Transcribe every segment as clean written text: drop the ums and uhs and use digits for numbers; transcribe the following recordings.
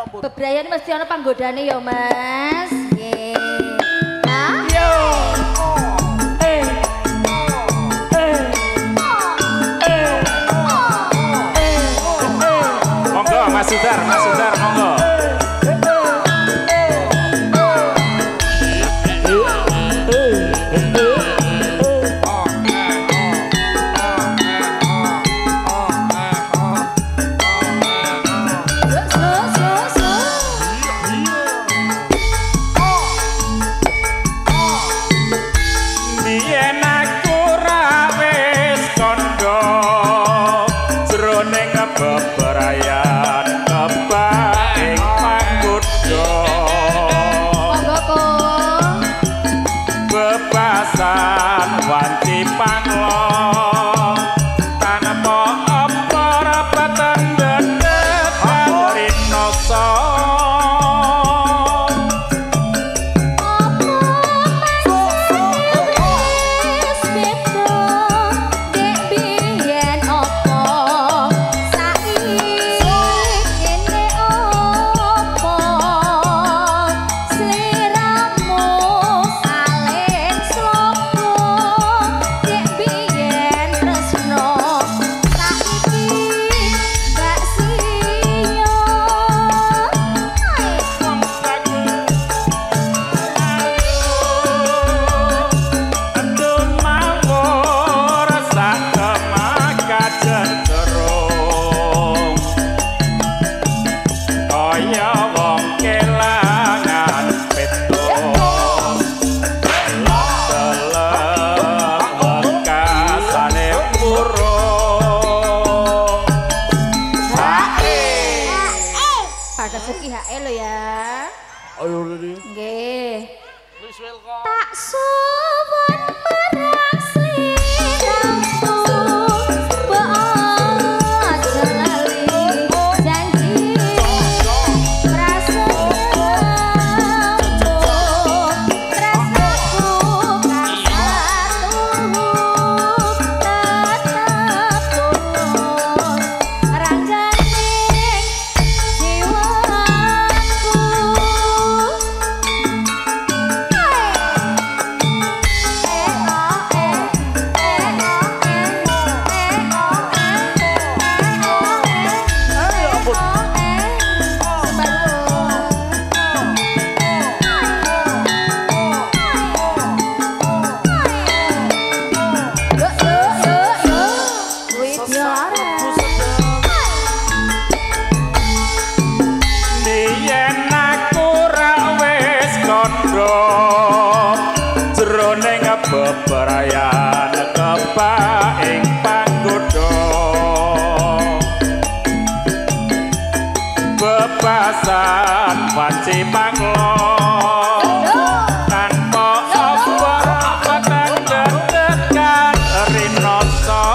Bebrayan mesti ana panggodane ya, Mas. Nggih. Nah. Yo. Monggo Mas Sudar, monggo. Wanci panglo tanpa apa rapatan dedet kalrinoso Seki HE lo ya. Ayo Lili. Nggih. Wis welcome. Tak suwun marang sliramu. Aja lali janji. Prasaku jroning bebrayan kepaing panggoda bebasan wanci panglo tanpa apa rapatan dedet kalrinoso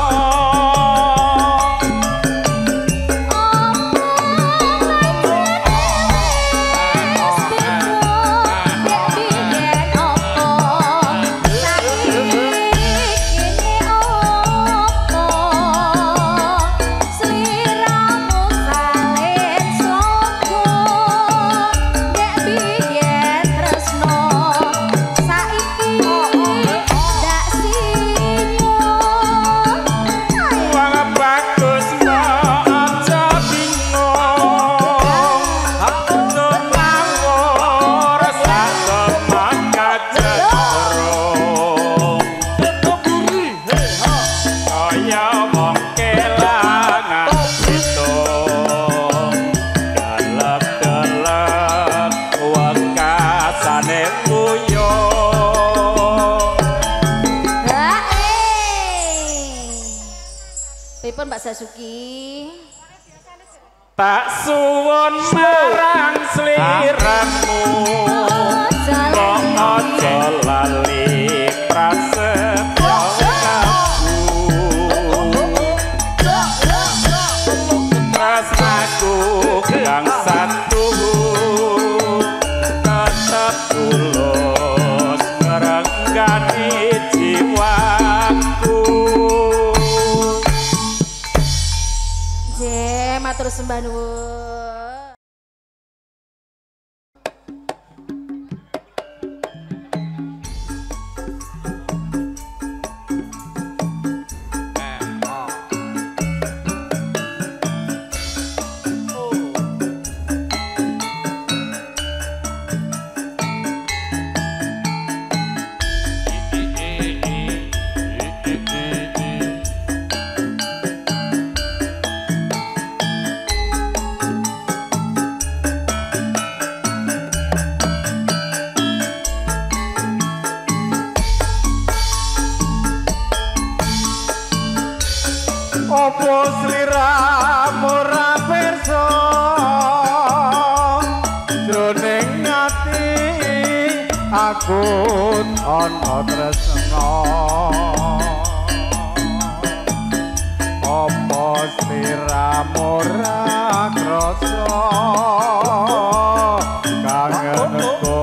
Pripun Mbak Sasuki? Tak suwun marang sliramu kok aja lali prasetyo tresnaku kang satu tetep tulus ngrenggani jiwaku. Matur sembah nuwun. nyambut ana tresna apa sliramu ora krasa kangenku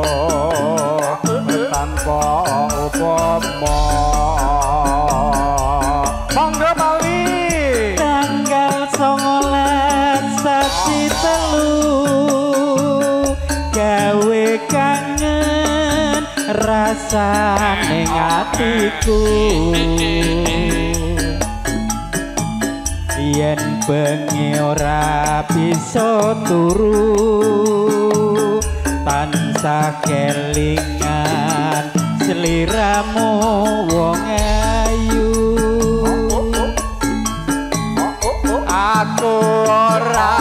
tanpa upama monggo bali tanggal 19 sasi telu gawe kangen rasane atiku yen bengi ora bisa turu tansah kelingan sliramu wong ayu aku ora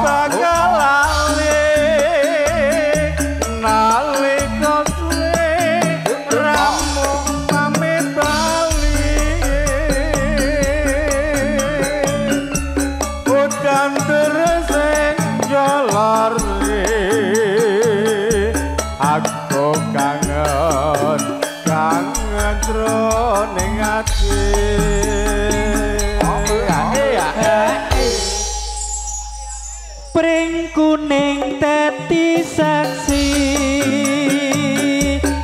bakal lali nalika sliramu pamit bali udan terus jalar aku kangen jroning ati pring kuning teti saksi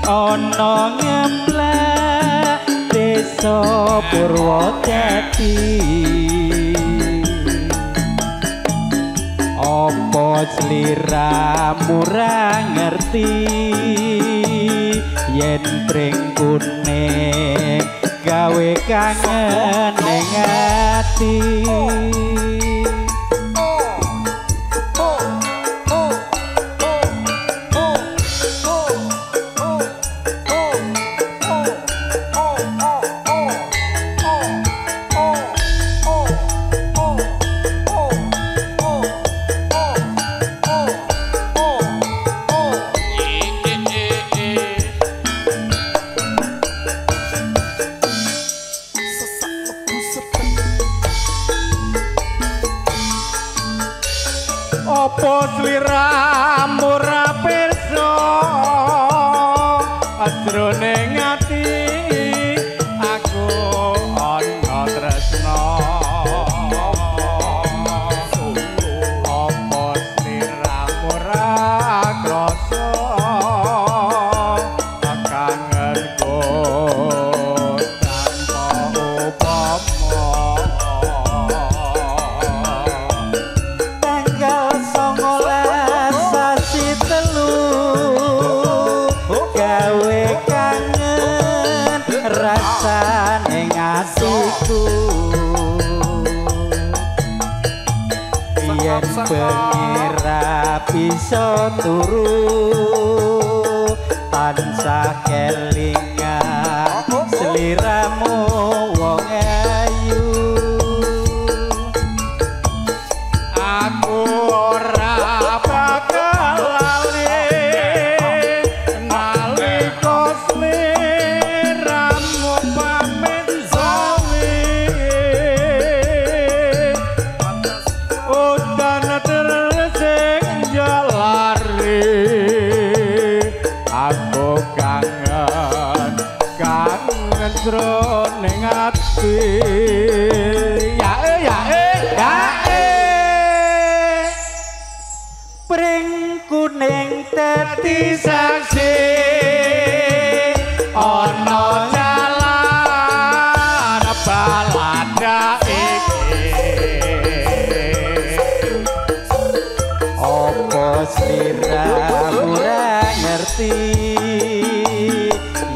ana ngemplak desa Purwodadi apa sliramu ra ngerti yen pring kuning gawe kangen ning ati apa sliramu ora pirsa ajroning ati aku ana tresna apa sliramu ora krasa kangenku tanpa upama gawe kangen rasane atiku yen bengi ra bisa turu tansah kelingan sliramu wong ayu aku ora bakal lali nalika sliramu pamit bali udan terus jalari aku kangen jroning ati pring kuning teti saksi ana jalan balada iki apa sliramu ora ngerti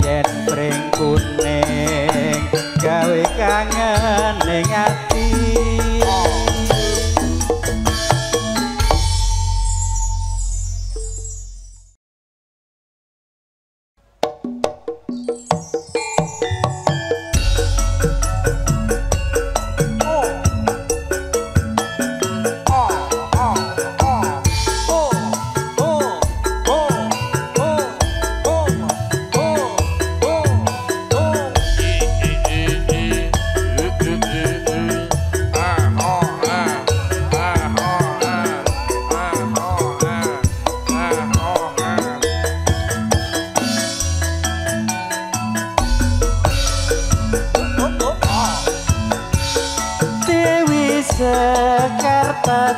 yen pring kuning gawe kangen ning ati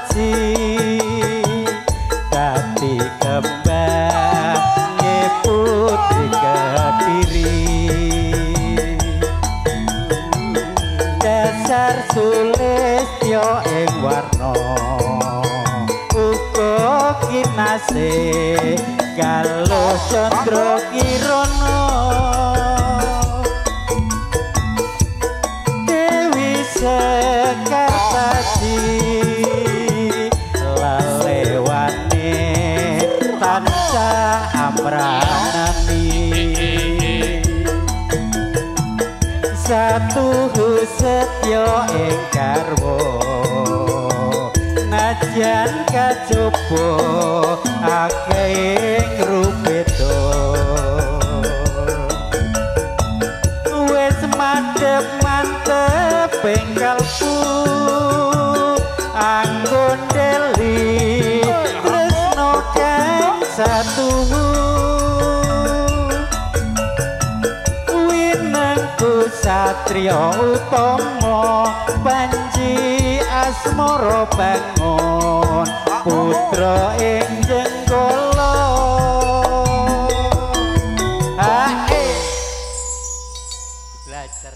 Kartaji dadi kembang putri Kediri dasar sulistyo ing warna uga kinasih kalau Candra Kirana Dewi Sekartaji lalewane tansah amranani satu setyo ing garwa najan kajaba akeh rupeda wis madhep mantep ing kalbu anggon deli tresno kang satu winengku satria utama panji asmara bangun putra ing jenggala belajar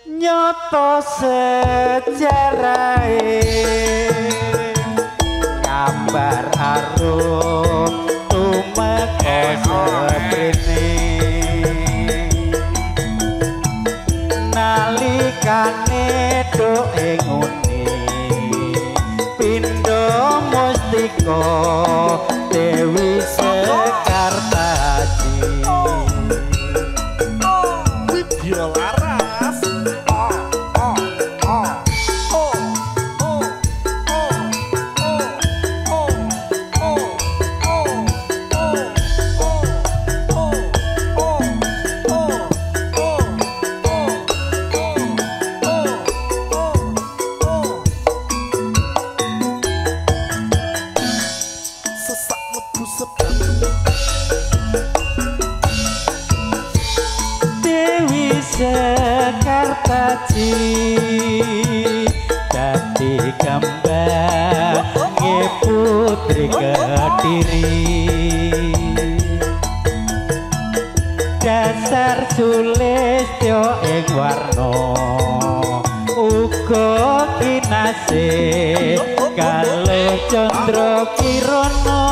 nyoto sejarahe gambar arum tumeka seprene nalikane do ing uni pindha mustika Dewi Sekartaji Widya Laras Dewi Sekartaji dadi kembang putri Kediri dasar sulistyo ing warna uga kinasih kalo Candra Kirana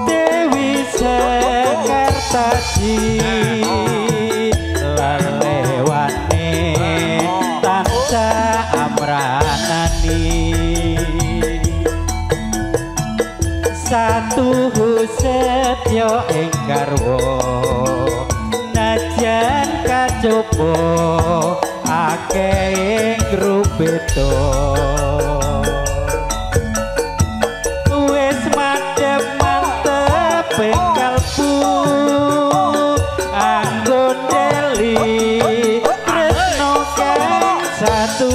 Dewi Sekartaji lalewane tansah amranani satu setyo ing garwa najan kajaba akeh ing rupeda wis madhep mantep ing kalbu anggon deli tresno kang satu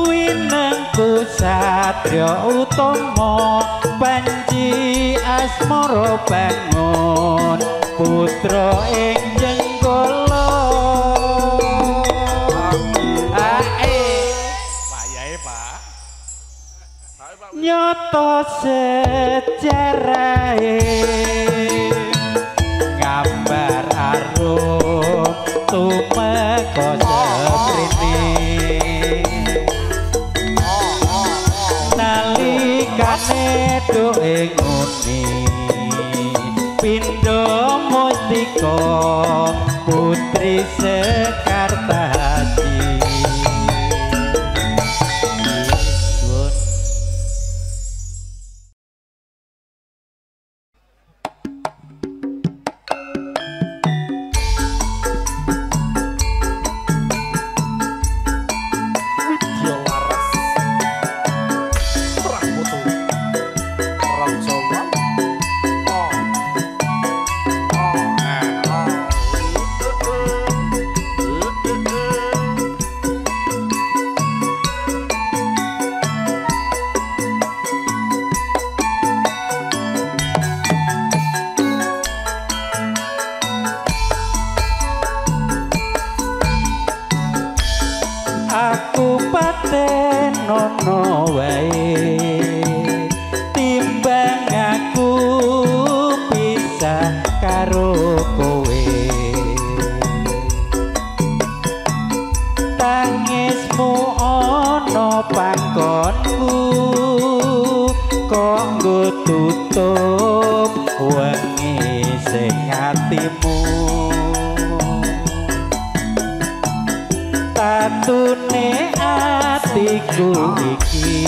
winengku satria utama panji asmara bangun putra ing jenggala wayahe Pak nyoto sejarahe gambar arum tumeka seprene nalikane do ing uni pindha mustika Putri Sekartaji paten ono wae timbang aku pisah karo kowe tangismu ono panggonku kanggo tutup wengi sing atimu tatune atiku iki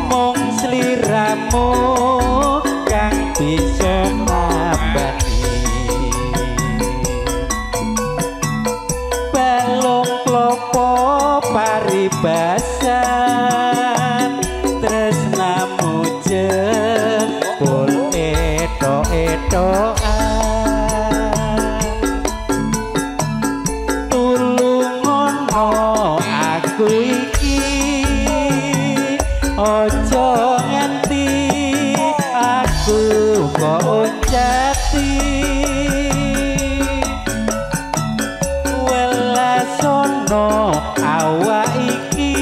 mung sliramu kang bisa nambani balung klopo paribasan tresnamu jebul etok-etokan aku iki ojo nganti aku kok jati welasono awak iki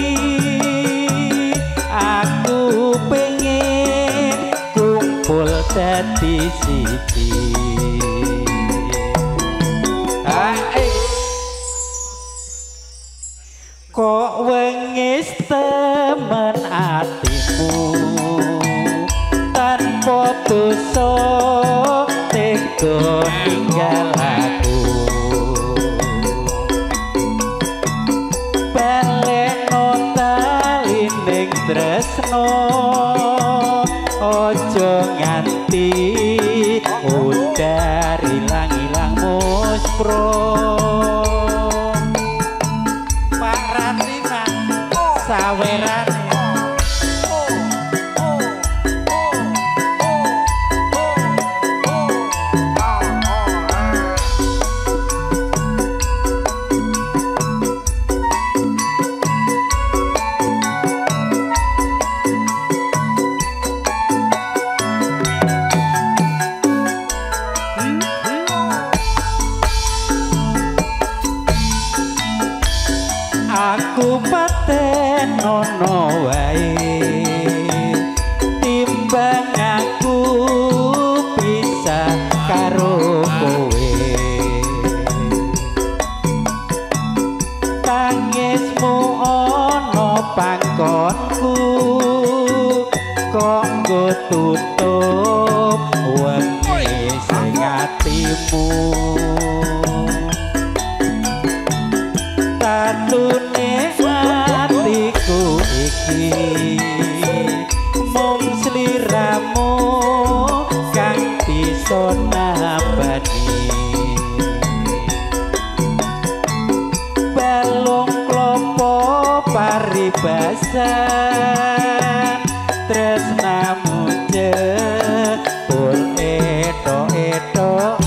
aku pengen kumpul dadi siji kok wengis temen atimu tanpa dosa tega ninggal aku baleno talining tresno ojo nganti udar ilang-ilang muspro sawerane aku paten ono wae timbang aku pisah karo kowe tangismu ono panggonku kanggo tutup wengi sing atimu tatune atiku iki mung sliramu kang bisa nambani balung klopo paribasan tresnamu jebul etok-etokan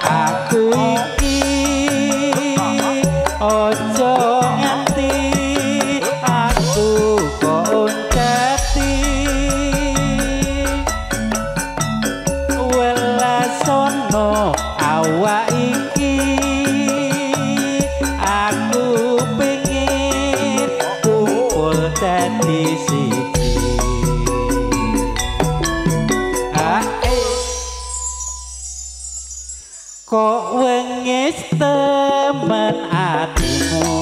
aku iki ojo nganti aku kok jati welasono awak iki aku pengen kumpul dadi siji kok wengis temen atimu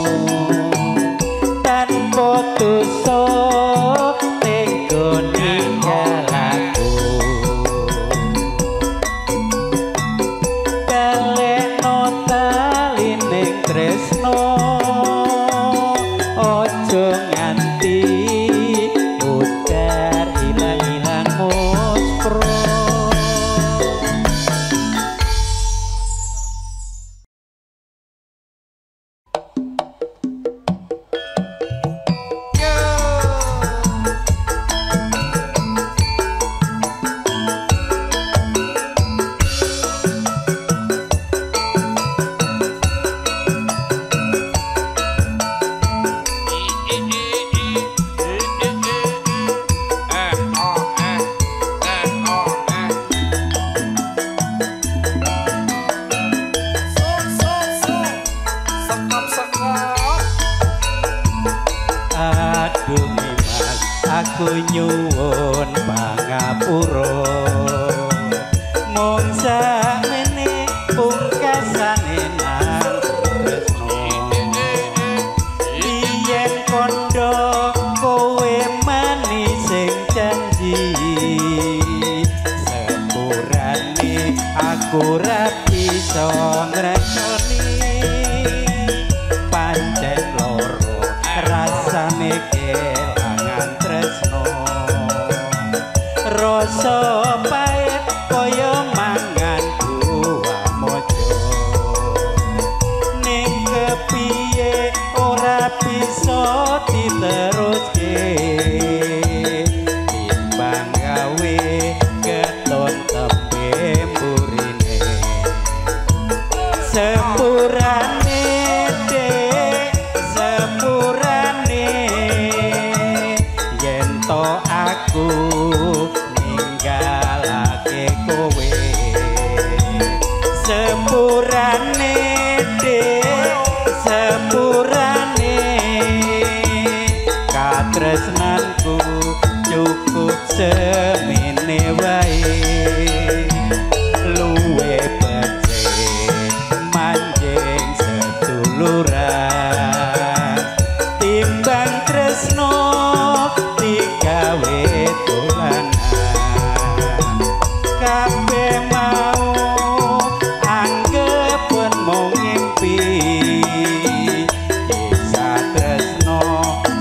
tanpa dosa tega ninggal aku baleno talining tresno ojo nganti udar ilang-ilang muspro pura mung sakmene pungkasane nang tresno yen kondo kowe manis sing janji sepurane aku ra bisa ngresoni pancen loro rasane kelangan tresno rasa pahit kaya mangan buah mojo ning kepiye ora bisa diteruske timbang gawe keton tepe mburine sepurane dek sepurane yen to aku ninggalake kowe sepurane dek sepurane katresnanku cukup semene wae luwe becik manjing seduluran timbang tresno digawe dolanan kabeh mau anggepen mung ngimpi kisah tresno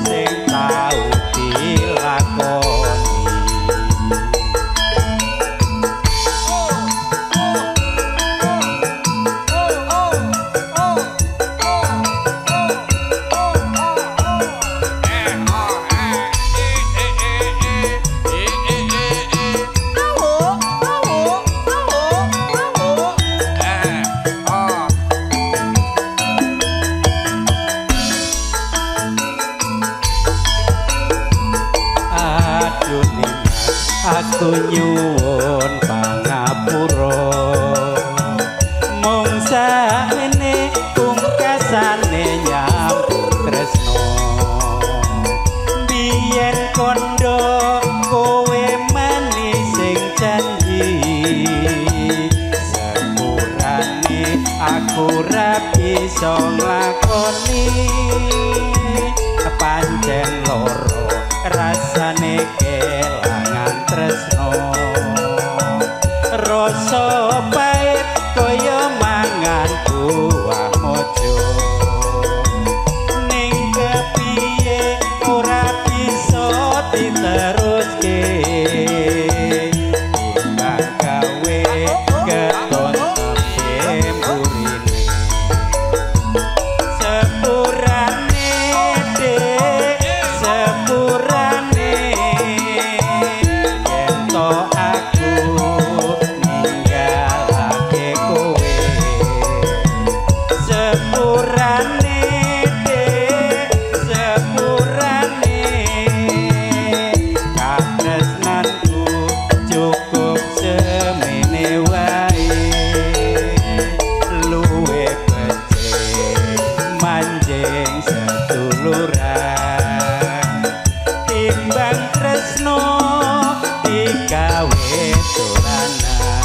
sing tau dilakoni aku nyuwun pangapura mung sakmene pungkasane nyambut tresno biyen kondo kowe manis sing janji sepurane aku ra bisa nglakoni pancen loro rasane kelangan tresno rasa pahit kaya mangan buah mojo ning kepiye ora bisa diteruske timbang gawe keton tepe mburine sepurane dek sepurane yen to aku ninggalake kowe sepurane dek sepurane katresnanku cukup semene wae luwe becik manjing seduluran timbang tresno digawe dolanan